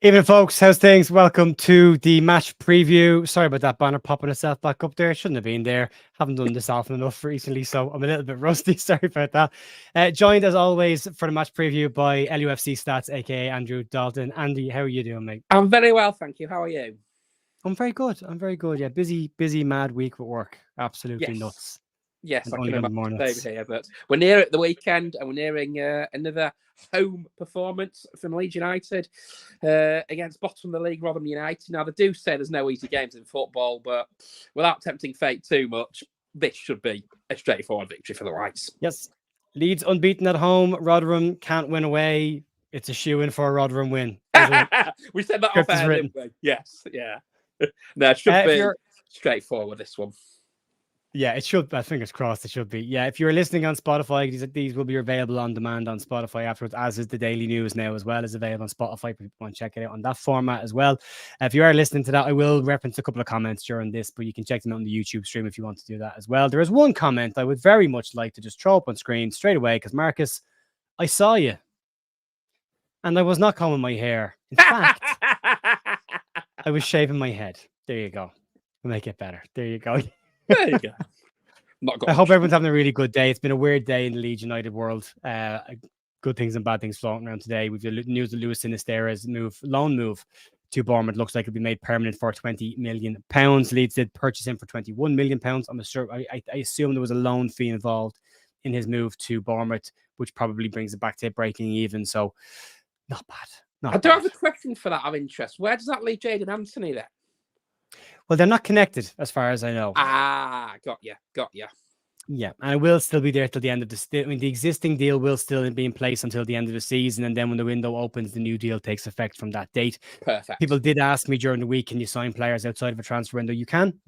Evening, folks. How's things? Welcome to the match preview. Sorry about that banner popping itself back up there. Shouldn't have been there. Haven't done this often enough recently, so I'm a little bit rusty. Sorry about that. Joined as always for the match preview by LUFC Stats, aka Andrew Dalton. Andy, how are you doing, mate? I'm very well, thank you. How are you? I'm very good. Yeah, busy, mad week with work. Absolutely nuts. Yes, I can imagine over here, but we're near the weekend and we're nearing another home performance from Leeds United against bottom of the league, Rotherham United. Now, they do say there's no easy games in football, but without tempting fate too much, this should be a straightforward victory for the Whites. Yes, Leeds unbeaten at home. Rotherham can't win away. It's a shoe-in for a Rotherham win. We said that off air, didn't we? Yes, yeah. No, it should be straightforward, this one. Yeah, it should. Fingers crossed, it should be. Yeah, if you're listening on Spotify, these will be available on demand on Spotify afterwards, as is the daily news now as well, is available on Spotify. If you want to check it out on that format as well. If you are listening to that, I will reference a couple of comments during this, but you can check them out on the YouTube stream if you want to do that as well. There is one comment I would very much like to just throw up on screen straight away, because Marcus, I saw you, and I was not combing my hair. In fact, I was shaving my head. There you go. We'll make it better. There you go. There you go. I hope everyone's having a really good day. It's been a weird day in the Leeds United world. Good things and bad things floating around today. We've the news of Luis Sinisterra's loan move to Bournemouth looks like it'll be made permanent for £20 million. Leeds did purchase him for £21 million. I assume there was a loan fee involved in his move to Bournemouth, which probably brings it back to breaking even. So not bad. I do have a question for that of interest. Where does that leave Jadon Anthony then? Well, they're not connected as far as I know. Got you. Yeah, and it will still be there till the end of the existing deal will still be in place until the end of the season, and then when the window opens, the new deal takes effect from that date. Perfect. People did ask me during the week, can you sign players outside of a transfer window? You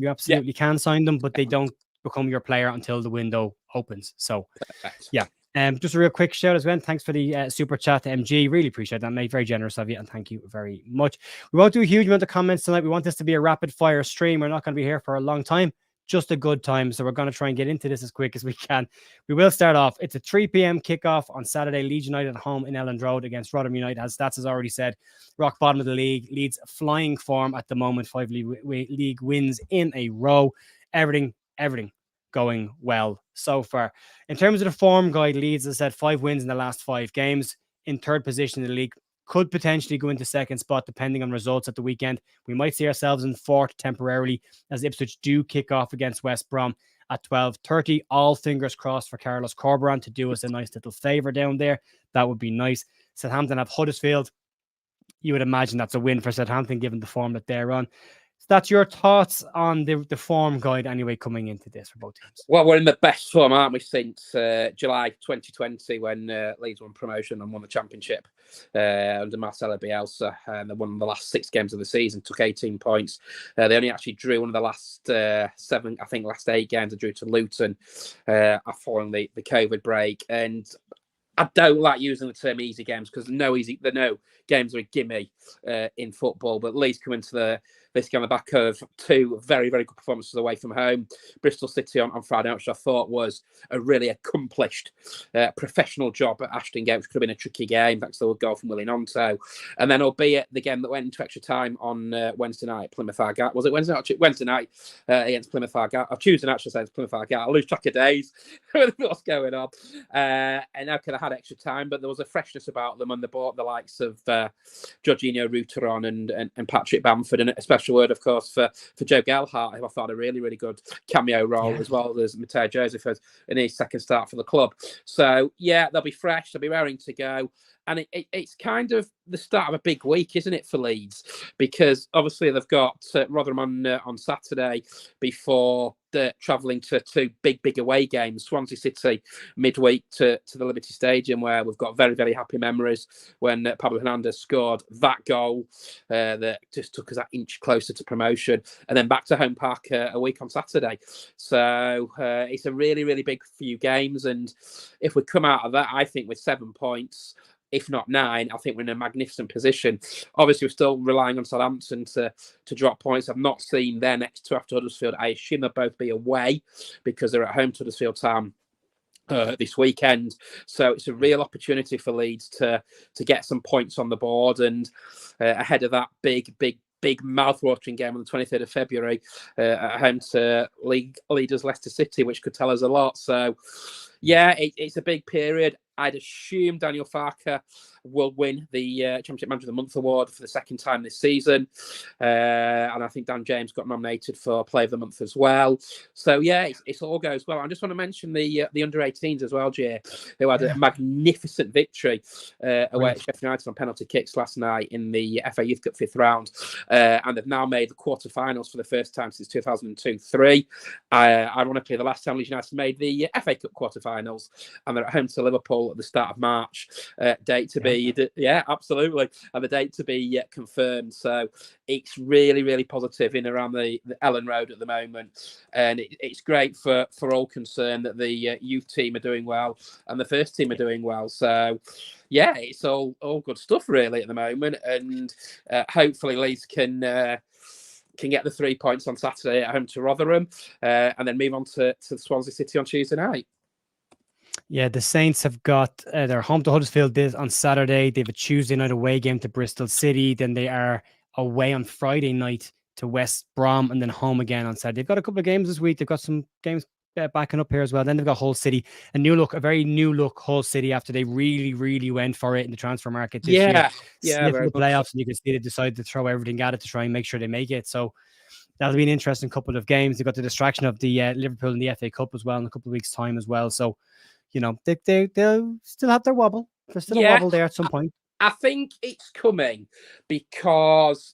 absolutely can sign them, but they don't become your player until the window opens. So, perfect. Yeah. Just a real quick shout as well. Thanks for the super chat to MG. Really appreciate that, mate. Very generous of you, and thank you very much. We won't do a huge amount of comments tonight. We want this to be a rapid fire stream. We're not going to be here for a long time, just a good time. So we're going to try and get into this as quick as we can. We will start off. It's a 3 p.m. kickoff on Saturday. Leeds United at home in Elland Road against Rotherham United. As Stats has already said, rock bottom of the league. Leeds flying form at the moment. 5 league wins in a row. Everything going well so far. In terms of the form guide, Leeds has said 5 wins in the last 5 games, in third position in the league. Could potentially go into second spot depending on results at the weekend. We might see ourselves in fourth temporarily as Ipswich do kick off against West Brom at 12:30. All fingers crossed for Carlos Corberan to do us a nice little favour down there. That would be nice. Southampton have Huddersfield. You would imagine that's a win for Southampton given the form that they're on. So that's your thoughts on the form guide anyway coming into this for both teams. Well, we're in the best form, aren't we, since July 2020 when Leeds won promotion and won the championship under Marcelo Bielsa. And they won the last 6 games of the season, took 18 points. They only actually drew one of the last last 8 games. They drew to Luton following the COVID break. And I don't like using the term easy games because no games are a gimme in football. But Leeds come into this game on the back of 2 very, very good performances away from home. Bristol City on Friday night, which I thought was a really accomplished professional job at Ashton Gate, which could have been a tricky game thanks to the goal from Willie Nonto. And then, albeit the game that went into extra time on Wednesday night at Plymouth Argyle. Was it Wednesday night? Wednesday night against Plymouth Argyle. Or Tuesday night, against Plymouth Argyle. I lose track of days. What's going on? And I could have had extra time, but there was a freshness about them, and they bought the likes of Jorginho Ruteron and Patrick Bamford, and especially word, of course, for Joe Gelhardt, who I thought a really, really good cameo role, as well as Mateo Joseph in his second start for the club. So, yeah, they'll be fresh, they'll be raring to go. And it's kind of the start of a big week, isn't it, for Leeds? Because obviously they've got Rotherham on Saturday before travelling to 2 big away games. Swansea City midweek to the Liberty Stadium, where we've got very, very happy memories when Pablo Hernandez scored that goal that just took us that inch closer to promotion. And then back to Home Park a week on Saturday. So it's a really, really big few games. And if we come out of that, I think with 7 points, if not 9, I think we're in a magnificent position. Obviously, we're still relying on Southampton to drop points. I've not seen their next 2 after Huddersfield. I assume they'll both be away because they're at home to Huddersfield Town this weekend. So it's a real opportunity for Leeds to get some points on the board, and ahead of that big mouth-watering game on the 23rd of February at home to league leaders Leicester City, which could tell us a lot. So yeah, it's a big period. I'd assume Daniel Farke will win the Championship Manager of the Month award for the second time this season. And I think Dan James got nominated for Player of the Month as well. So, yeah, it all goes well. I just want to mention the under-18s as well, Jay, who had a magnificent victory away at Sheffield United on penalty kicks last night in the FA Youth Cup 5th round. And they've now made the quarter-finals for the first time since 2002-03. Ironically, the last time Leeds United made the FA Cup quarter-finals, and they're at home to Liverpool at the start of March. Date to be, absolutely, and the date to be confirmed. So it's really, really positive in around the Ellen Road at the moment, and it's great for all concerned that the youth team are doing well and the first team are doing well. So yeah, it's all good stuff really at the moment, and hopefully Leeds can get the 3 points on Saturday at home to Rotherham, and then move on to Swansea City on Tuesday night. Yeah, the Saints have got their home to Huddersfield on Saturday. They have a Tuesday night away game to Bristol City. Then they are away on Friday night to West Brom, and then home again on Saturday. They've got a couple of games this week. They've got some games backing up here as well. Then they've got Hull City, a very new look Hull City after they really, really went for it in the transfer market this year. Yeah, the playoffs, and you can see they decided to throw everything at it to try and make sure they make it. So that'll be an interesting couple of games. They've got the distraction of the Liverpool in the FA Cup as well in a couple of weeks' time as well. So, you know, they'll still have their wobble. There's still a wobble there at some point. I think it's coming because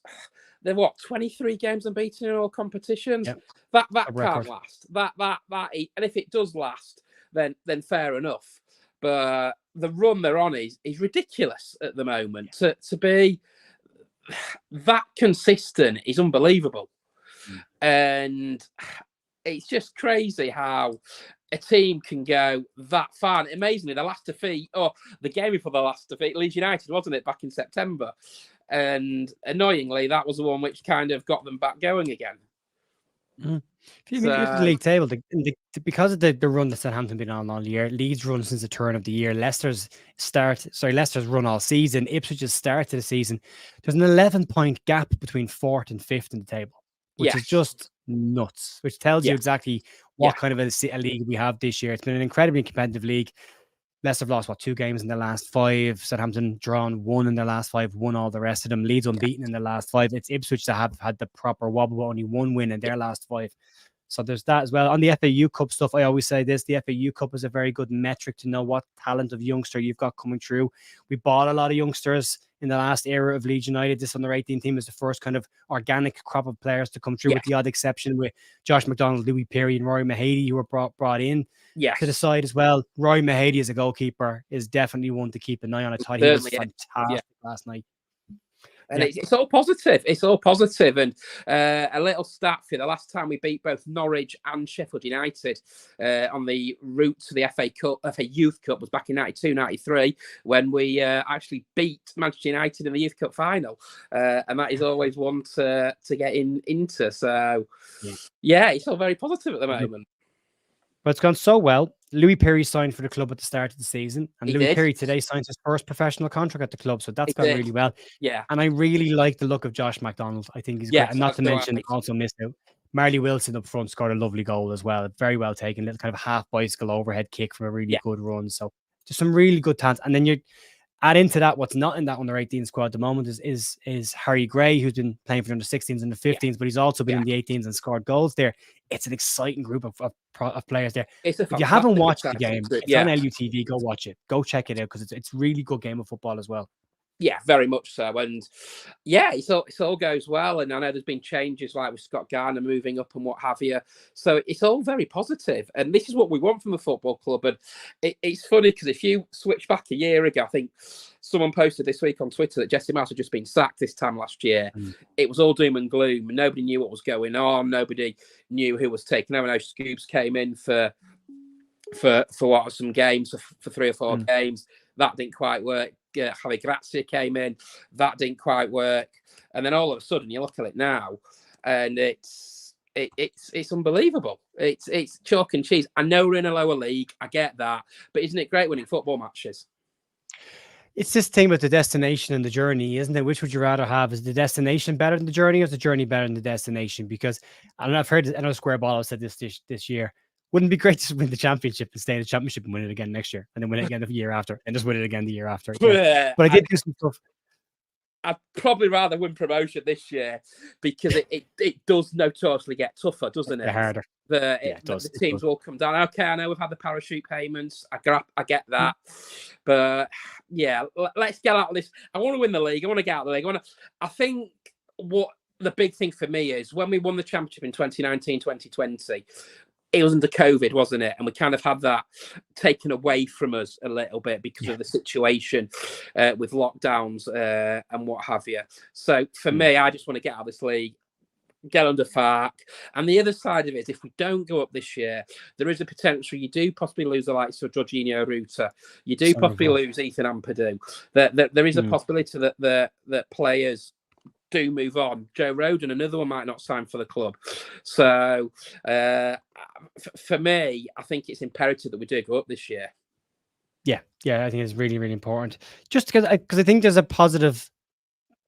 they're 23 games unbeaten in all competitions. Yep. That can't last. That and if it does last, then fair enough. But the run they're on is ridiculous at the moment. To be that consistent is unbelievable. And it's just crazy how a team can go that far. And amazingly, the game before the last defeat, Leeds United, wasn't it, back in September? And annoyingly, that was the one which kind of got them back going again. If you look at the league table, because of the run that Southampton been on all year, Leeds run since the turn of the year, Leicester's run all season, Ipswich's start to the season, there's an 11-point gap between 4th and 5th in the table, which is just nuts, which tells you exactly what kind of a league we have this year. It's been an incredibly competitive league. Leicester have lost 2 games in their last 5. Southampton drawn 1 in their last 5, won all the rest of them. Leeds unbeaten in their last 5. It's Ipswich that have had the proper wobble, only 1 win in their last 5. So there's that as well. On the FAU Cup stuff, I always say this: the FAU Cup is a very good metric to know what talent of youngster you've got coming through. We bought a lot of youngsters in the last era of Leeds United. This under 18 team is the first kind of organic crop of players to come through, with the odd exception with Josh McDonald, Louis Perry, and Rory Mahady, who were brought in to the side as well. Rory Mahady as a goalkeeper is definitely one to keep an eye on. I thought he was fantastic last night. And it's all positive. It's all positive. And a little stat for you, the last time we beat both Norwich and Sheffield United on the route to the FA Youth Cup was back in 92-93, when we actually beat Manchester United in the Youth Cup final. And that is always one to get into. So, it's all very positive at the moment. But it's gone so well. Louis Perry signed for the club at the start of the season, and Louis Perry today signed his first professional contract at the club, so that's gone really well. Yeah, and I really like the look of Josh McDonald. I think he's great, and not to mention also missed out Marley Wilson up front, scored a lovely goal as well. Very well taken, little kind of half bicycle overhead kick from a really good run. So just some really good talent, and then you add into that what's not in that under 18 squad at the moment is Harry Gray, who's been playing for the under 16s and the 15s, but he's also been in the 18s and scored goals there. It's an exciting group of players there. If you haven't watched the game, it's on LUTV. Go watch it. Go check it out, because it's really good game of football as well. Yeah, very much so. And it all goes well. And I know there's been changes like with Scott Garner moving up and what have you. So it's all very positive. And this is what we want from a football club. And it's funny because if you switch back a year ago, I think someone posted this week on Twitter that Jesse Marsh had just been sacked this time last year. It was all doom and gloom. Nobody knew what was going on. Nobody knew who was taking over. I know Scoops came in for some games, for 3 or 4 games. That didn't quite work. Javi Grazia came in. That didn't quite work. And then all of a sudden, you look at it now, and it's it's unbelievable. It's chalk and cheese. I know we're in a lower league. I get that, but isn't it great winning football matches? It's this thing with the destination and the journey, isn't it? Which would you rather have? Is the destination better than the journey, or is the journey better than the destination? Because I don't know, I've heard, I know Square Ball said this year. Wouldn't it be great to win the championship and stay in the championship and win it again next year, and then win it again the year after, and just win it again the year after? Yeah. But I did do some stuff. I'd probably rather win promotion this year because it does notoriously get tougher, doesn't it? Harder. The teams will come down. Okay, I know we've had the parachute payments. I get that. But yeah, let's get out of this. I want to win the league. I want to get out of the league. I think what the big thing for me is when we won the championship in 2019, 2020, it was under COVID, wasn't it? And we kind of had that taken away from us a little bit because of the situation with lockdowns and what have you. So for me, I just want to get out of this league, get under Fark. And the other side of it is if we don't go up this year, there is a potential you do possibly lose the likes of Jorginho Ruta. You do possibly lose Ethan Ampadu. There is a possibility that players do move on. Joe Roden, another one, might not sign for the club. So for me, I think it's imperative that we do go up this year. Yeah, I think it's really, really important. Just because I think there's a positive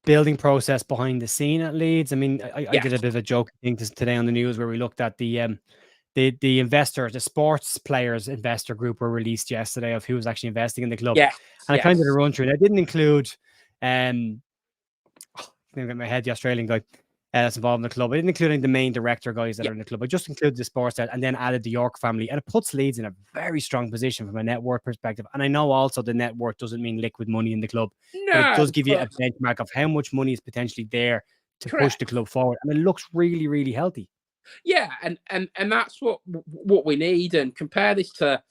building process behind the scene at Leeds. I mean, I did a bit of a joke thing today on the news where we looked at the investor, the sports players investor group were released yesterday of who was actually investing in the club. And I kind of did a run through it. I didn't include I'm get my head, the Australian guy that's involved in the club. I didn't include the main director guys that are in the club. I just included the sports side and then added the York family. And it puts Leeds in a very strong position from a net worth perspective. And I know also the net worth doesn't mean liquid money in the club. No, but it does give you a benchmark of how much money is potentially there to push the club forward. And it looks really, really healthy. Yeah, and that's what we need. And compare this to,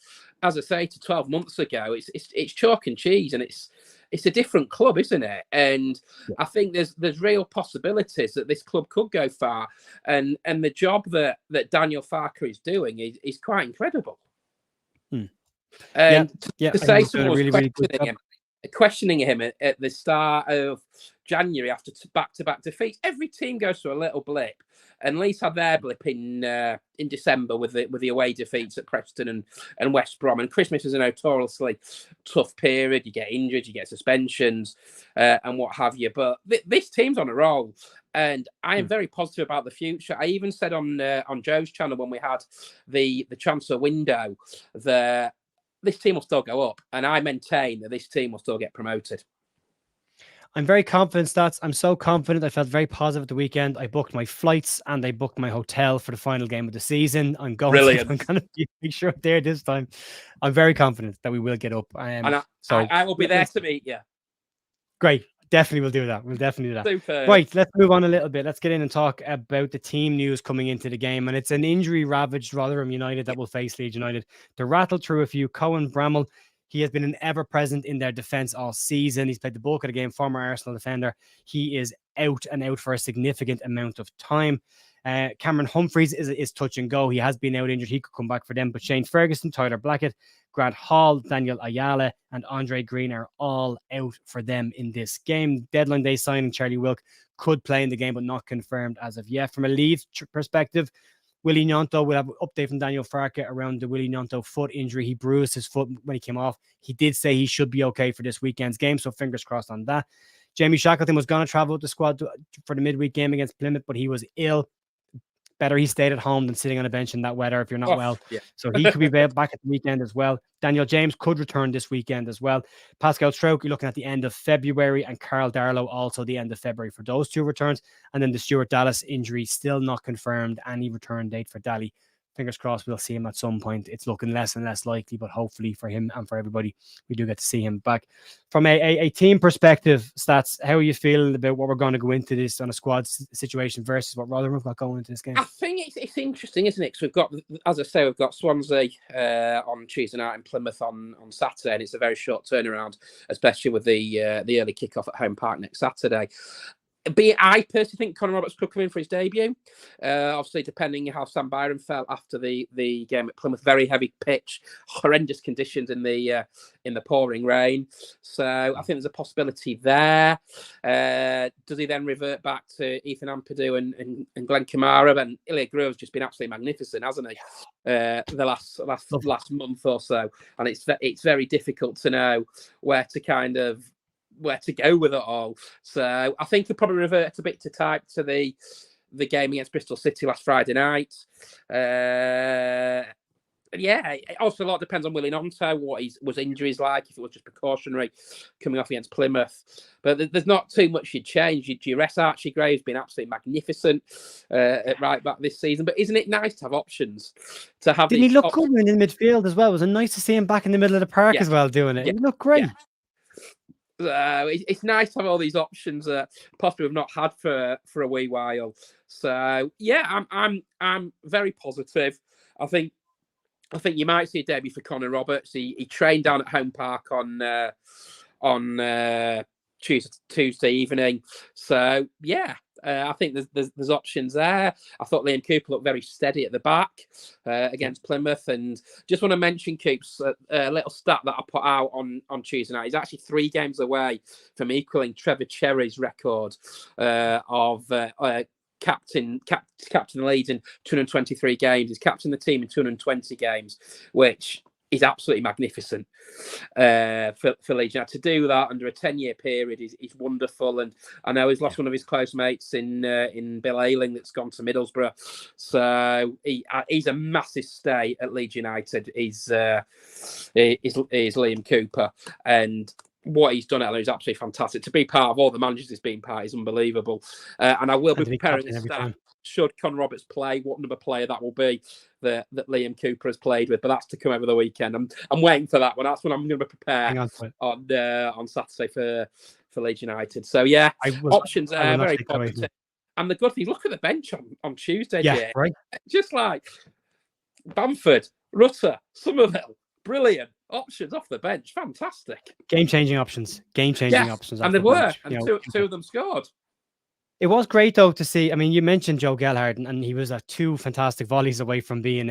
as I say, to 12 months ago. It's chalk and cheese, and it's a different club, isn't it? And I think there's real possibilities that this club could go far. And the job that Daniel Farke is doing is quite incredible. And to say someone was questioning him at the start of January after back-to-back defeats, every team goes through a little blip. And Leeds had their blip in December with the away defeats at Preston and West Brom. And Christmas is a notoriously tough period. You get injured, you get suspensions, and what have you. But this team's on a roll, and I am very positive about the future. I even said on Joe's channel when we had the transfer window that this team will still go up, and I maintain that this team will still get promoted. I'm very confident, Stats. I'm so confident. I felt very positive at the weekend. I booked my flights and I booked my hotel for the final game of the season. I'm going to make sure I'm there this time. I'm very confident that we will get up. And I will be there to meet you. Great. Definitely will do that. We'll definitely do that. Super. Right, let's move on a little bit. Let's get in and talk about the team news coming into the game. And it's an injury-ravaged Rotherham United that will face Leeds United. To rattle through a few, Cohen Bramall, he has been an ever-present in their defence all season. He's played the bulk of the game, former Arsenal defender. He is out and out for a significant amount of time. Cameron Humphreys is touch and go. He has been out injured. He could come back for them. But Shane Ferguson, Tyler Blackett, Grant Hall, Daniel Ayala, and Andre Green are all out for them in this game. Deadline day signing Charlie Wilk could play in the game, but not confirmed as of yet. From a Leeds perspective, Willie Gnonto will have an update from Daniel Farke around the Willie Gnonto foot injury. He bruised his foot when he came off. He did say he should be okay for this weekend's game, so fingers crossed on that. Jamie Shackleton was going to travel with the squad for the midweek game against Plymouth, but he was ill. Better he stayed at home than sitting on a bench in that weather if you're not well. Yeah. So he could be back at the weekend as well. Daniel James could return this weekend as well. Pascal Stroke, you're looking at the end of February, and Carl Darlow also the end of February for those two returns. And then the Stuart Dallas injury still not confirmed. Any return date for Daly. Fingers crossed we'll see him at some point. It's looking less and less likely, but hopefully for him and for everybody, we do get to see him back. From a team perspective, Stats, how are you feeling about what we're going to go into this on a squad situation versus what Rotherham have got going into this game? I think it's interesting, isn't it? Because we've got, as I say, we've got Swansea on Tuesday night and Plymouth on Saturday, and it's a very short turnaround, especially with the early kickoff at Home Park next Saturday. I personally think Conor Roberts could come in for his debut. Obviously, depending on how Sam Byron felt after the game at Plymouth, very heavy pitch, horrendous conditions in the pouring rain. So I think there's a possibility there. Does he then revert back to Ethan Ampadu and Glenn Kamara? And Ilya Grove's just been absolutely magnificent, hasn't he? The last month or so, and it's very difficult to know where to go with it all. So I think he'll probably revert a bit to type to the game against Bristol City last Friday night. Yeah, also a lot depends on Willie Gnonto, what was injuries like, if it was just precautionary coming off against Plymouth. But there's not too much you'd change. You rest Archie Gray's been absolutely magnificent at right back this season. But isn't it nice to have options? Didn't he look good in the midfield as well? Was it nice to see him back in the middle of the park as well doing it? He looked great. It's nice to have all these options that possibly we've not had for a wee while. So yeah, I'm very positive. I think you might see a debut for Conor Roberts. He trained down at Home Park on Tuesday evening. So yeah, I think there's options there. I thought Liam Cooper looked very steady at the back against Plymouth, and just want to mention Cooper's a little stat that I put out on Tuesday night. He's actually 3 games away from equaling Trevor Cherry's record of captain Leeds in 223 games. He's captained the team in 220 games, which is absolutely magnificent for Leeds. Now, to do that under a 10-year period is wonderful. And I know he's lost one of his close mates in Bill Ayling that's gone to Middlesbrough. So he's a massive stay at Leeds United. Is Liam Cooper. And what he's done, Ellen, is absolutely fantastic. To be part of all the managers he's been part is unbelievable. And I will be preparing a stat. Should Conor Roberts play, what number player that will be that Liam Cooper has played with, but that's to come over the weekend. I'm waiting for that one. That's when I'm going to prepare on Saturday for Leeds United. So yeah, options are very positive. And the good thing, look at the bench on Tuesday. Yeah, right. Just like Bamford, Rutter, Somerville, brilliant options off the bench, fantastic. Game-changing options. Options. And they were, and two of them scored. It was great, though, to see. I mean, you mentioned Joe Gelhardt, and he was 2 fantastic volleys away from being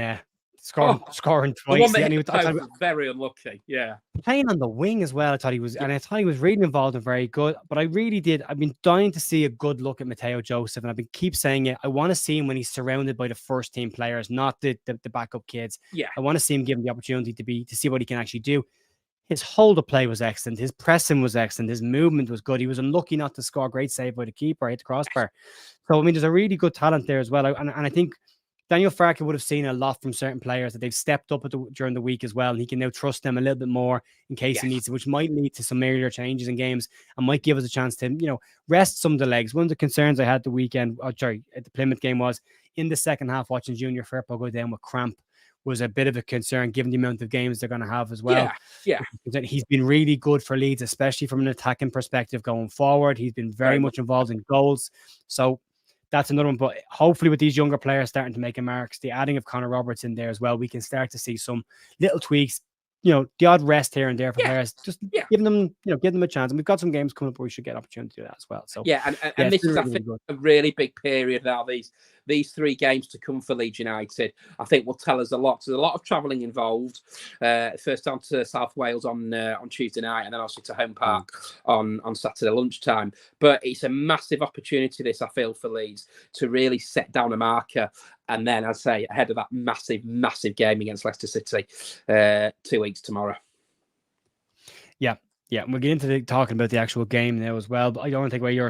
scoring twice. The one that was very unlucky. Yeah, playing on the wing as well. I thought he was really involved and very good. But I've been dying to see a good look at Mateo Joseph, and keep saying it. I want to see him when he's surrounded by the first team players, not the backup kids. Yeah, I want to see him given the opportunity to see what he can actually do. His hold of play was excellent. His pressing was excellent. His movement was good. He was unlucky not to score. Great save by the keeper, hit the crossbar. So, I mean, there's a really good talent there as well. And I think Daniel Farke would have seen a lot from certain players that they've stepped up during the week as well. And he can now trust them a little bit more in case he needs to, which might lead to some earlier changes in games and might give us a chance to, rest some of the legs. One of the concerns I had the weekend, at the Plymouth game was in the second half, watching Junior Firpo go down with cramp was a bit of a concern given the amount of games they're going to have as well. Yeah. He's been really good for Leeds, especially from an attacking perspective going forward. He's been very much involved in goals. So that's another one. But hopefully with these younger players starting to make a mark, the adding of Conor Roberts in there as well, we can start to see some little tweaks, the odd rest here and there for players, just giving them a chance. And we've got some games coming up where we should get an opportunity to do that as well. So and this is, I think, a really big period now. These 3 games to come for Leeds United, I think, will tell us a lot. There's a lot of travelling involved. First down to South Wales on Tuesday night, and then also to Home Park on Saturday lunchtime. But it's a massive opportunity, this, I feel, for Leeds to really set down a marker. And then, I'd say, ahead of that massive, massive game against Leicester City 2 weeks tomorrow. Yeah, we'll get into talking about the actual game now as well. But I don't want to take away your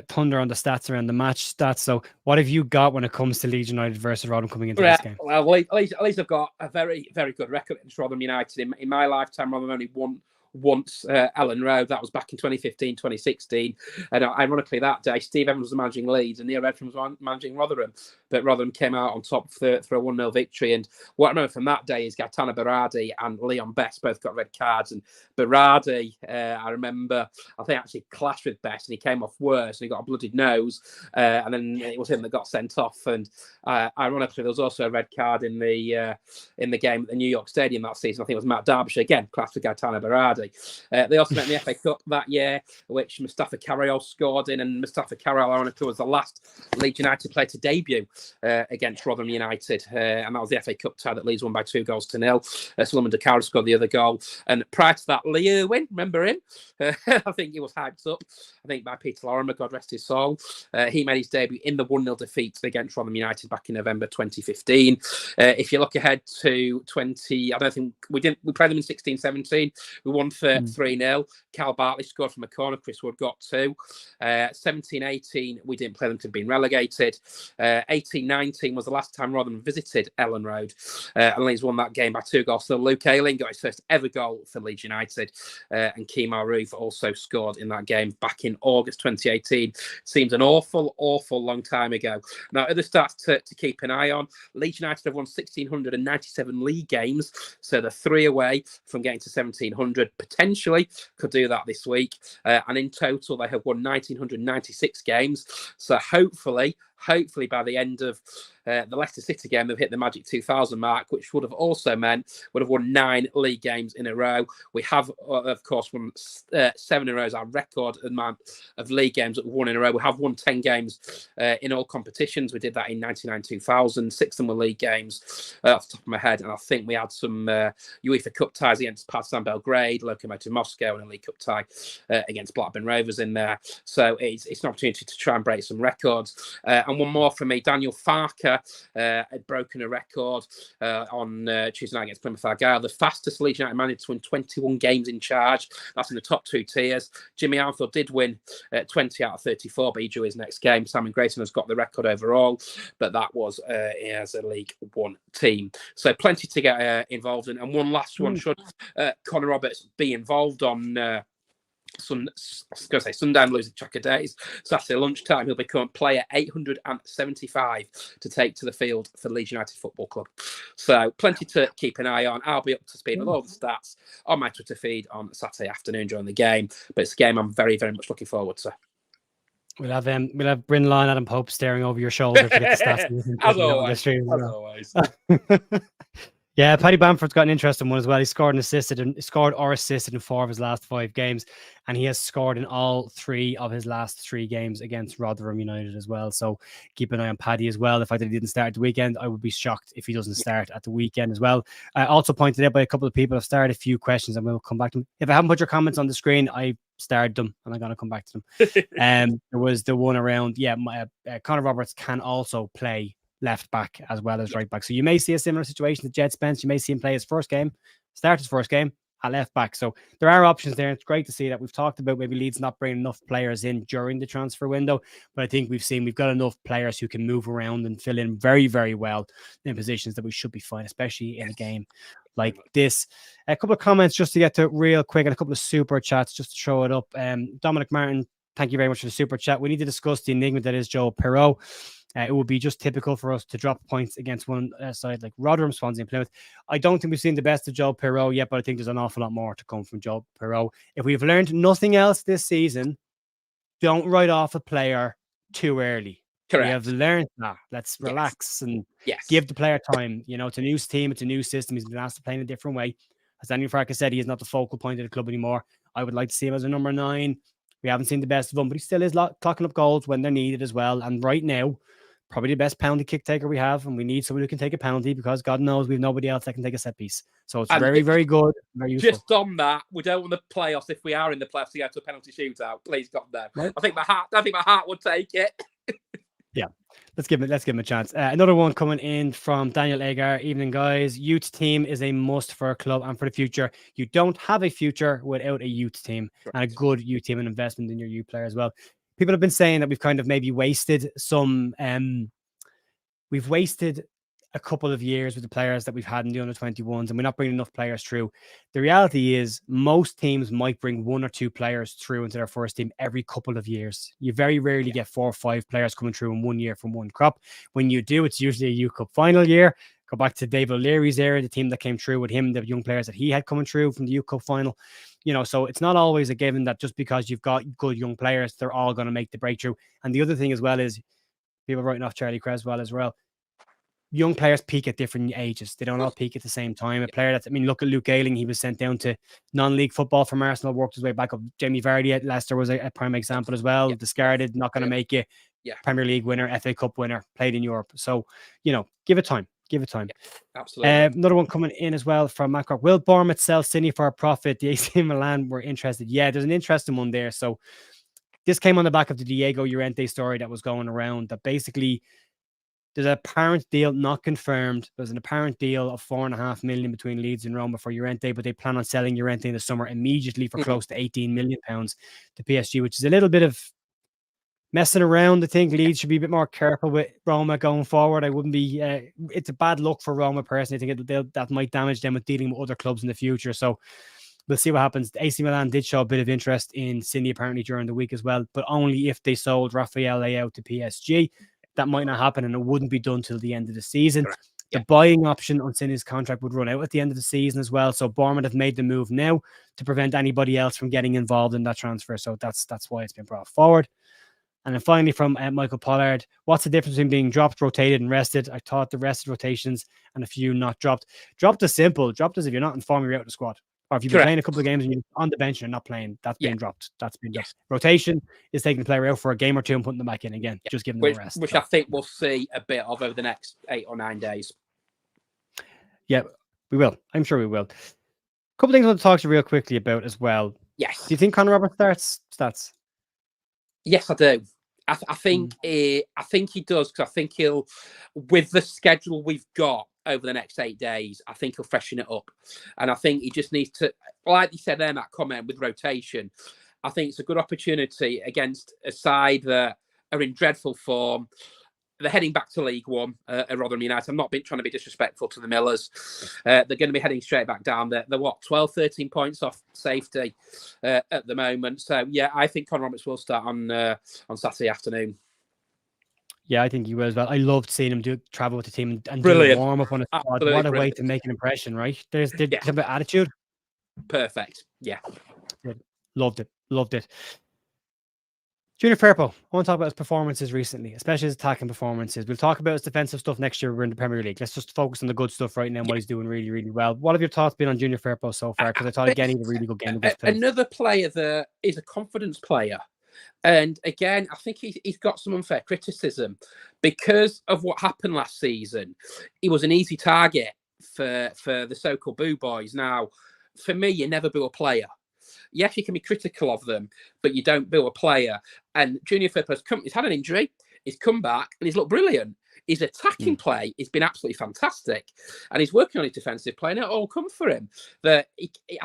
thunder on the stats around the match stats. So, what have you got when it comes to Leeds United versus Rotherham coming into this game? Well, at least I've got a very, very good record against Rotherham United. In my lifetime, Rotherham only won once Ellen Road. That was back in 2015, 2016. And ironically, that day, Steve Evans was managing Leeds and Neil Redfern was managing Rotherham. but Rotherham came out on top for a 1-0 victory. And what I remember from that day is Gaetano Berardi and Leon Best both got red cards. And Berardi, I remember, I think actually clashed with Best, and he came off worse, and he got a bloodied nose. And then it was him that got sent off. And ironically, there was also a red card in the game at the New York Stadium that season. I think it was Matt Derbyshire, again, clashed with Gaetano Berardi. They also met in the FA Cup that year, which Mustafa Carayol scored in, and Mustafa Carayol, ironically, was the last Leeds United player to debut against Rotherham United, and that was the FA Cup tie that Leeds won by 2-0. Solomon Dakara scored the other goal, and prior to that, Lee Irwin, remember him? I think he was hyped up, I think, by Peter Lorimer, God rest his soul. He made his debut in the 1-0 defeat against Rotherham United back in November 2015. If you look ahead to I don't think we played them in 16-17. We won for 3-0. Cal Bartley scored from a corner. Chris Wood got 2. 17-18, we didn't play them to being relegated. 18-19 was the last time Rotherham visited Ellen Road, and Leeds won that game by 2 goals. So Luke Ayling got his first ever goal for Leeds United, and Kemar Roof also scored in that game back in August 2018. Seems an awful long time ago. Now, other stats to keep an eye on: Leeds United have won 1,697 league games, so they're 3 away from getting to 1,700. Potentially could do that this week, and in total they have won 1,996 games. So hopefully by the end of the Leicester City game, they've hit the magic 2,000 mark, which would have also meant would have won 9 league games in a row. We have, of course, won 7 in a row as our record amount of league games that we've won in a row. We have won 10 games in all competitions. We did that in 99-2000. 6 of them were league games off the top of my head. And I think we had some UEFA Cup ties against Partizan Belgrade, Lokomotiv Moscow, and a League Cup tie against Blackburn Rovers in there. So it's an opportunity to try and break some records. And one more from me, Daniel Farker had broken a record on Tuesday night against Plymouth Argyle. The fastest Leeds United manager to win 21 games in charge. That's in the top 2 tiers. Jimmy Armfield did win 20 out of 34, but he drew his next game. Simon Grayson has got the record overall, but that was as a League One team. So plenty to get involved in. And one last one, should Connor Roberts be involved on Sunday and losing track of days. Saturday lunchtime, he'll become player 875 to take to the field for Leeds United Football Club. So plenty to keep an eye on. I'll be up to speed with all the stats on my Twitter feed on Saturday afternoon during the game. But it's a game I'm very, very much looking forward to. We'll have Bryn Law and Adam Pope staring over your shoulder to get the stats. as always. Yeah, Paddy Bamford's got an interesting one as well. He scored or assisted in 4 of his last 5 games, and he has scored in all 3 of his last 3 games against Rotherham United as well. So keep an eye on Paddy as well. The fact that he didn't start at the weekend, I would be shocked if he doesn't start at the weekend as well. Also pointed out by a couple of people, I've started a few questions and we'll come back to them. If I haven't put your comments on the screen, I starred them and I'm going to come back to them. There was the one around, Connor Roberts can also play left back as well as right back. So you may see a similar situation to Jed Spence. You may see him play start his first game at left back. So there are options there. It's great to see that. We've talked about maybe Leeds not bringing enough players in during the transfer window, but I think we've got enough players who can move around and fill in very, very well in positions that we should be fine, especially in a game like this. A couple of comments just to get to real quick, and a couple of super chats just to throw it up. Dominic Martin, thank you very much for the super chat. We need to discuss the enigma that is Joe Perreault. It would be just typical for us to drop points against one side like Rotherham, Swansea, and Plymouth. I don't think we've seen the best of Joe Perreault yet, but I think there's an awful lot more to come from Joe Perreault. If we've learned nothing else this season, don't write off a player too early. Correct. We have learned that. Let's relax and give the player time. You know, it's a new team, it's a new system. He's been asked to play in a different way. As Daniel Farke said, he is not the focal point of the club anymore. I would like to see him as a number 9. We haven't seen the best of him, but he still is clocking up goals when they're needed as well. And right now, probably the best penalty kick taker we have, and we need someone who can take a penalty because God knows we have nobody else that can take a set piece. So it's very, very good, very useful. Just on that, we don't want the playoffs, if we are in the playoffs, to go to a penalty shootout. Please, God, no. Right. I think my heart would take it. Yeah, let's give him a chance. Another one coming in from Daniel Agar. Evening, guys. Youth team is a must for a club and for the future. You don't have a future without a youth team, and a good youth team and investment in your youth player as well. People have been saying that we've kind of maybe wasted some. We've wasted a couple of years with the players that we've had in the under-21s and we're not bringing enough players through. The reality is most teams might bring 1 or 2 players through into their first team every couple of years. You very rarely get 4 or 5 players coming through in 1 year from one crop. When you do, it's usually a U Cup final year. Go back to David O'Leary's era, the team that came through with him, the young players that he had coming through from the U Cup final. So it's not always a given that just because you've got good young players, they're all going to make the breakthrough. And the other thing as well is people writing off Charlie Creswell as well. Young players peak at different ages. They don't all peak at the same time. A player look at Luke Ayling. He was sent down to non-league football from Arsenal, worked his way back up. Jamie Vardy at Leicester was a prime example as well. Discarded, not going to make it. Premier League winner, FA Cup winner, played in Europe. So, give it time. Give it time. Absolutely. Another one coming in as well from Macrock. Will Bournemouth sell Cine for a profit? The AC Milan were interested. Yeah, there's an interesting one there. So this came on the back of the Diego Llorente story that was going around, that basically there's an apparent deal, not confirmed. There's an apparent deal of 4.5 million between Leeds and Roma for Llorente, but they plan on selling Llorente in the summer immediately for close to 18 million pounds to PSG, which is a little bit of messing around. I think Leeds should be a bit more careful with Roma going forward. I wouldn't be. It's a bad look for Roma personally. I think that might damage them with dealing with other clubs in the future. So we'll see what happens. The AC Milan did show a bit of interest in Cindy apparently during the week as well, but only if they sold Rafael Leao to PSG. That might not happen, and it wouldn't be done till the end of the season. Correct. The buying option on Cindy's contract would run out at the end of the season as well. So Bournemouth have made the move now to prevent anybody else from getting involved in that transfer. So that's why it's been brought forward. And then finally from Michael Pollard, what's the difference between being dropped, rotated, and rested? I thought the rested rotations and a few not dropped. Dropped is simple. Dropped is if you're not in form, you're out of the squad. Or if you've been playing a couple of games and you're on the bench and you're not playing, that's being dropped. That's been dropped. Rotation is taking the player out for a game or two and putting them back in again. Just giving them a rest. Which I think we'll see a bit of over the next 8 or 9 days. Yeah, we will. I'm sure we will. A couple of things I want to talk to you real quickly about as well. Yes. Do you think Conor Roberts starts? Yes, I do. I think he does, because I think he'll, with the schedule we've got over the next 8 days, I think he'll freshen it up. And I think he just needs to, like you said there in that comment with rotation, I think it's a good opportunity against a side that are in dreadful form. They're heading back to League One at Rotherham United. I'm not trying to be disrespectful to the Millers. They're going to be heading straight back down. They're 12, 13 points off safety at the moment. So, yeah, I think Conor Roberts will start on Saturday afternoon. Yeah, I think he will as well. I loved seeing him travel with the team and do a warm-up on a squad. What a way to make an impression, right? There's a bit of attitude. Perfect. Yeah. Loved it. Junior Firpo, I want to talk about his performances recently, especially his attacking performances. We'll talk about his defensive stuff next year. We're in the Premier League. Let's just focus on the good stuff right now and what he's doing really, really well. What have your thoughts been on Junior Firpo so far? Because I thought, again, he had a really good game against Plymouth. Another player that is a confidence player. And again, I think he's got some unfair criticism because of what happened last season. He was an easy target for the so-called Boo Boys. Now, for me, you never boo a player. Yes, you can be critical of them, but you don't boo a player. And Junior Firpo's he's had an injury, he's come back, and he's looked brilliant. His attacking play has been absolutely fantastic, and he's working on his defensive play, and it all come for him. I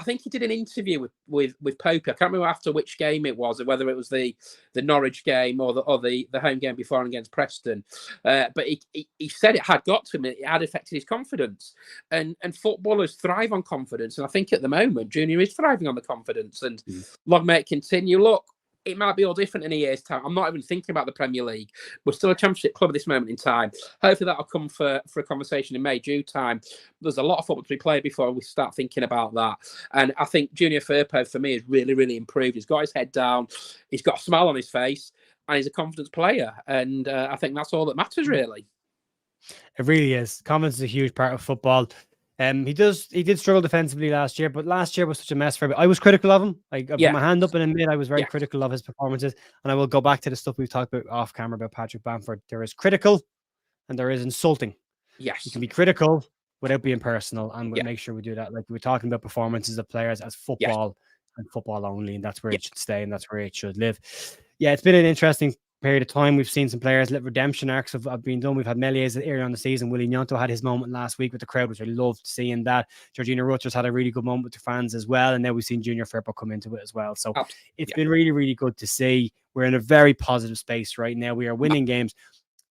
think he did an interview with Pope. I can't remember after which game it was, or whether it was the Norwich game or the home game before and against Preston. But he said it had got to him, it had affected his confidence, and footballers thrive on confidence, and I think at the moment Junior is thriving on the confidence. And long may it continue. Look, it might be all different in a year's time. I'm not even thinking about the Premier League. We're still a championship club at this moment in time. Hopefully that'll come for a conversation in May, June time. There's a lot of football to be played before we start thinking about that. And I think Junior Firpo, for me, has really, really improved. He's got his head down. He's got a smile on his face. And he's a confidence player. And I think that's all that matters, really. It really is. Confidence is a huge part of football. He did struggle defensively last year, but last year was such a mess for him. I was critical of him. I put my hand up and admit I was very critical of his performances. And I will go back to the stuff we've talked about off camera about Patrick Bamford. There is critical and there is insulting. Yes. You can be critical without being personal, and we'll make sure we do that. Like we're talking about performances of players as football and football only, and that's where it should stay and that's where it should live. Yeah, it's been an interesting period of time. We've seen some players let redemption arcs have been done. We've had Melies earlier on the season. Willie Gnonto had his moment last week with the crowd, which I loved seeing that. Georgina Rutgers had a really good moment with the fans as well, and now we've seen Junior Firpo come into it as well. So it's been really, really good to see. We're in a very positive space right now. We are winning games.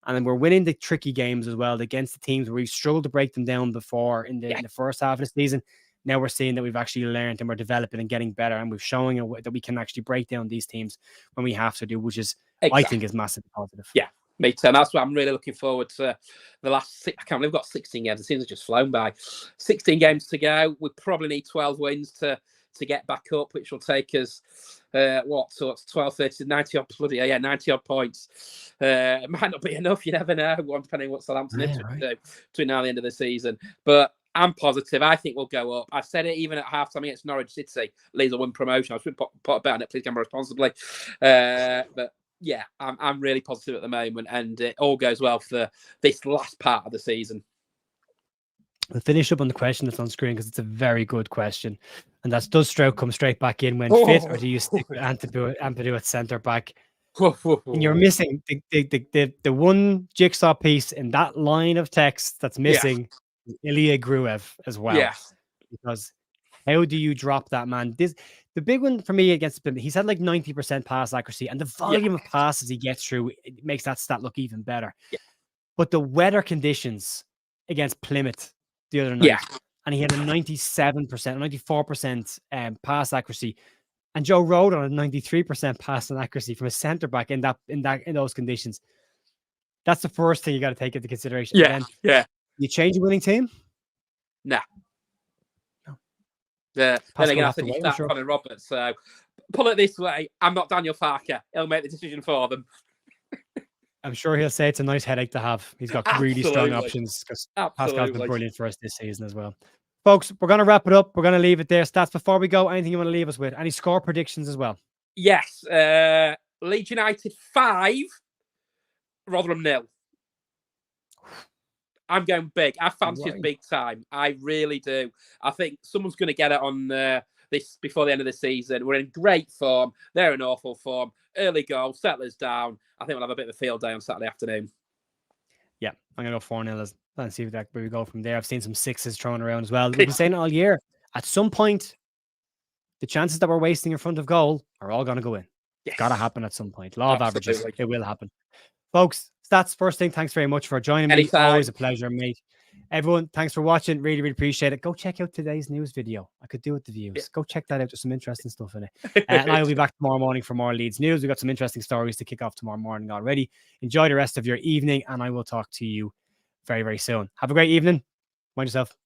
And then we're winning the tricky games as well against the teams where we've struggled to break them down before in the first half of the season. Now we're seeing that we've actually learned and we're developing and getting better, and we're showing that we can actually break down these teams when we have to do, which is, I think, is massively positive. Yeah, me too. And that's what I'm really looking forward to. The last I can't believe we've got 16 games. The season's just flown by. 16 games to go. We probably need 12 wins to get back up, which will take us, 12, 30, 90 odd, 90 odd points. It might not be enough. You never know, depending on what Southampton do between now and the end of the season. But I'm positive. I think we'll go up. I said it even at halftime against Norwich City. Leeds will win promotion. I should put a bet on it. Please gamble responsibly. But yeah, I'm really positive at the moment, and it all goes well for this last part of the season. We'll finish up on the question that's on screen because it's a very good question, and that's: does Stroud come straight back in when fit, or do you stick with Ampadu at centre back? And you're missing the one jigsaw piece in that line of text that's missing. Ilya Gruev as well. Yeah. Because how do you drop that man? The big one for me against Plymouth, he's had like 90% pass accuracy, and the volume of passes he gets through, it makes that stat look even better. Yeah. But the weather conditions against Plymouth the other night, and he had a 97%, 94% pass accuracy, and Joe Rode on a 93% pass accuracy from a centre back in those conditions. That's the first thing you got to take into consideration. Yeah. You change a winning team? Nah. No. Then again, I think you start Conor Roberts. So pull it this way. I'm not Daniel Farker. He'll make the decision for them. I'm sure he'll say it's a nice headache to have. He's got really strong options because Pascal's been brilliant for us this season as well. Folks, we're going to wrap it up. We're going to leave it there. Stats before we go. Anything you want to leave us with? Any score predictions as well? Yes. Leeds United 5, Rotherham 0. I'm going big. I fancy us big time. I really do. I think someone's going to get it on this before the end of the season. We're in great form. They're in awful form. Early goal, settlers down. I think we'll have a bit of a field day on Saturday afternoon. Yeah, I'm going to go 4-0 and see where we go from there. I've seen some 6s thrown around as well. We've been saying it all year. At some point, the chances that we're wasting in front of goal are all going to go in. Yes. It's got to happen at some point. Law of averages. It will happen. Folks, Stats, first thing, thanks very much for joining me. Anytime. Always a pleasure, mate. Everyone, thanks for watching. Really, really appreciate it. Go check out today's news video. I could do with the views. Yeah. Go check that out. There's some interesting stuff in it. And I will be back tomorrow morning for more Leeds news. We've got some interesting stories to kick off tomorrow morning already. Enjoy the rest of your evening, and I will talk to you very, very soon. Have a great evening. Mind yourself.